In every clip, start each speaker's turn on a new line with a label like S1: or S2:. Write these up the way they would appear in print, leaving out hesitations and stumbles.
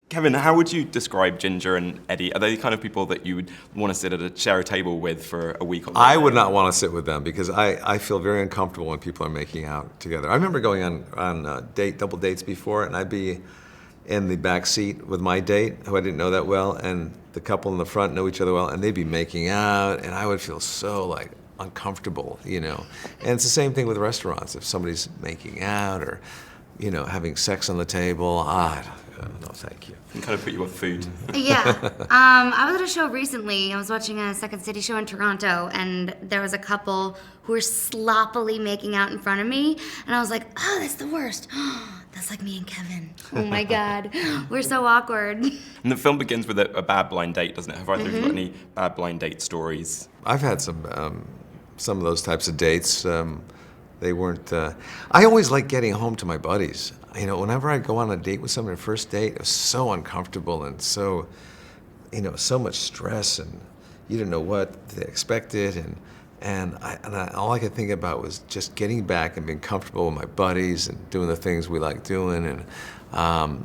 S1: Kevin, how would you describe Ginger and Eddie? Are they the kind of people that you would want to share a table with for a week?
S2: I would not want to sit with them because I feel very uncomfortable when people are making out together. I remember going on double dates before, and I'd be in the back seat with my date, who I didn't know that well, and the couple in the front know each other well, and they'd be making out, and I would feel so like uncomfortable, you know. And it's the same thing with restaurants. If somebody's making out or, you know, having sex on the table, no, thank you.
S1: Can kind of put you off food.
S3: Yeah. I was at a show recently. I was watching a Second City show in Toronto, and there was a couple who were sloppily making out in front of me, and I was like, oh, that's the worst. That's like me and Kevin. Oh my God. We're so awkward.
S1: And the film begins with a bad blind date, doesn't it? Have either of you got any bad blind date stories?
S2: I've had some of those types of dates. They weren't, I always like getting home to my buddies. You know, whenever I go on a date with someone, a first date, it was so uncomfortable and so, you know, so much stress, and you didn't know what they expected, and all I could think about was just getting back and being comfortable with my buddies and doing the things we like doing, and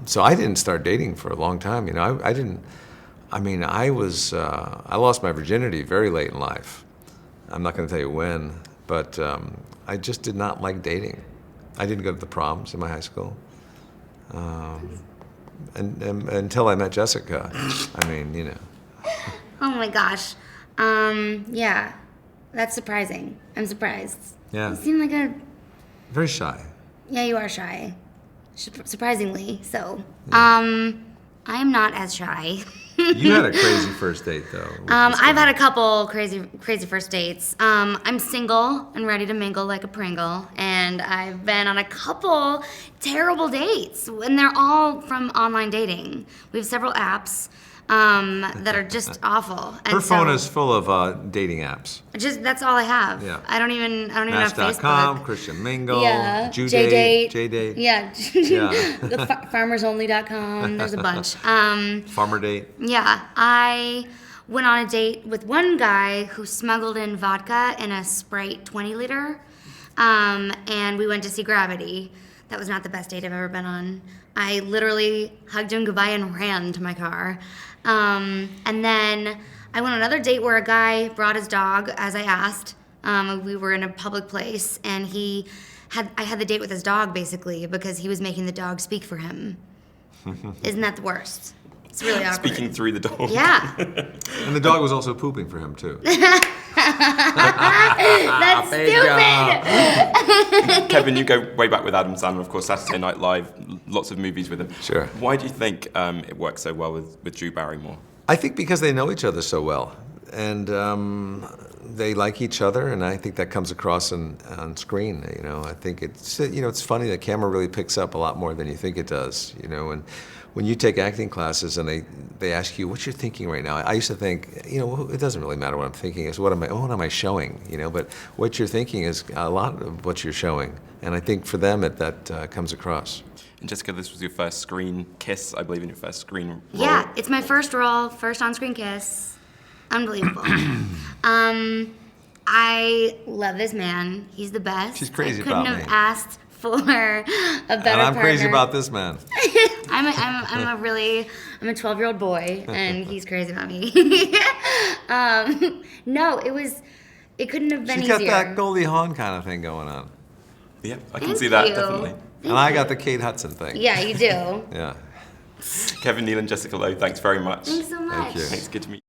S2: so I didn't start dating for a long time. You know, I lost my virginity very late in life. I'm not going to tell you when, but I just did not like dating. I didn't go to the proms in my high school. And until I met Jessica. I mean, you know.
S3: Oh my gosh. Yeah. That's surprising. I'm surprised.
S2: Yeah.
S3: You seem like a...
S2: Very shy.
S3: Yeah, you are shy. Surprisingly so. Yeah. I am not as shy.
S2: You had a crazy first date, though.
S3: I've had a couple crazy first dates. I'm single and ready to mingle like a Pringle, and I've been on a couple terrible dates, and they're all from online dating. We have several apps that are just awful. And
S2: her phone is full of dating apps.
S3: That's all I have.
S2: Yeah.
S3: I don't even have Facebook.
S2: Match.com, Christian Mingle,
S3: yeah,
S2: J-Date.
S3: Yeah, farmersonly.com. There's a bunch.
S2: Farmer Date.
S3: Yeah, I went on a date with one guy who smuggled in vodka in a Sprite 20-liter, and we went to see Gravity. That was not the best date I've ever been on. I literally hugged him goodbye and ran to my car. And then I went on another date where a guy brought his dog, as I asked. We were in a public place, and I had the date with his dog, basically, because he was making the dog speak for him. Isn't that the worst? It's really awkward.
S1: Speaking through the dog.
S3: Yeah.
S2: And the dog was also pooping for him, too.
S3: That's stupid!
S1: Kevin, you go way back with Adam Sandler, of course, Saturday Night Live, lots of movies with him.
S2: Sure.
S1: Why do you think it works so well with Drew Barrymore?
S2: I think because they know each other so well, and they like each other, and I think that comes across on screen. You know, I think it's funny, the camera really picks up a lot more than you think it does. You know, and when you take acting classes and they ask you what you're thinking right now, I used to think, you know, it doesn't really matter what I'm thinking. It's what am I showing? You know, but what you're thinking is a lot of what you're showing, and I think for them that comes across.
S1: And Jessica, this was your first screen kiss, I believe, in your first screen role.
S3: Yeah, it's my first role, first on-screen kiss. Unbelievable. I love this man. He's the best.
S2: She's crazy
S3: I
S2: about me.
S3: couldn't have asked for a better
S2: And I'm
S3: partner.
S2: crazy about this man.
S3: I'm a 12-year-old boy, and he's crazy about me. No, it couldn't have been
S2: She's
S3: easier.
S2: got that Goldie Hawn kind of thing going on.
S1: Yeah, I can
S3: Thank
S1: see that,
S3: you.
S1: definitely.
S2: And I got the Kate Hudson thing.
S3: Yeah, you do.
S2: Yeah.
S1: Kevin Nealon, Jessica Lowe, thanks very much.
S3: Thanks so much.
S2: Thank you.
S1: Thanks, good to meet you.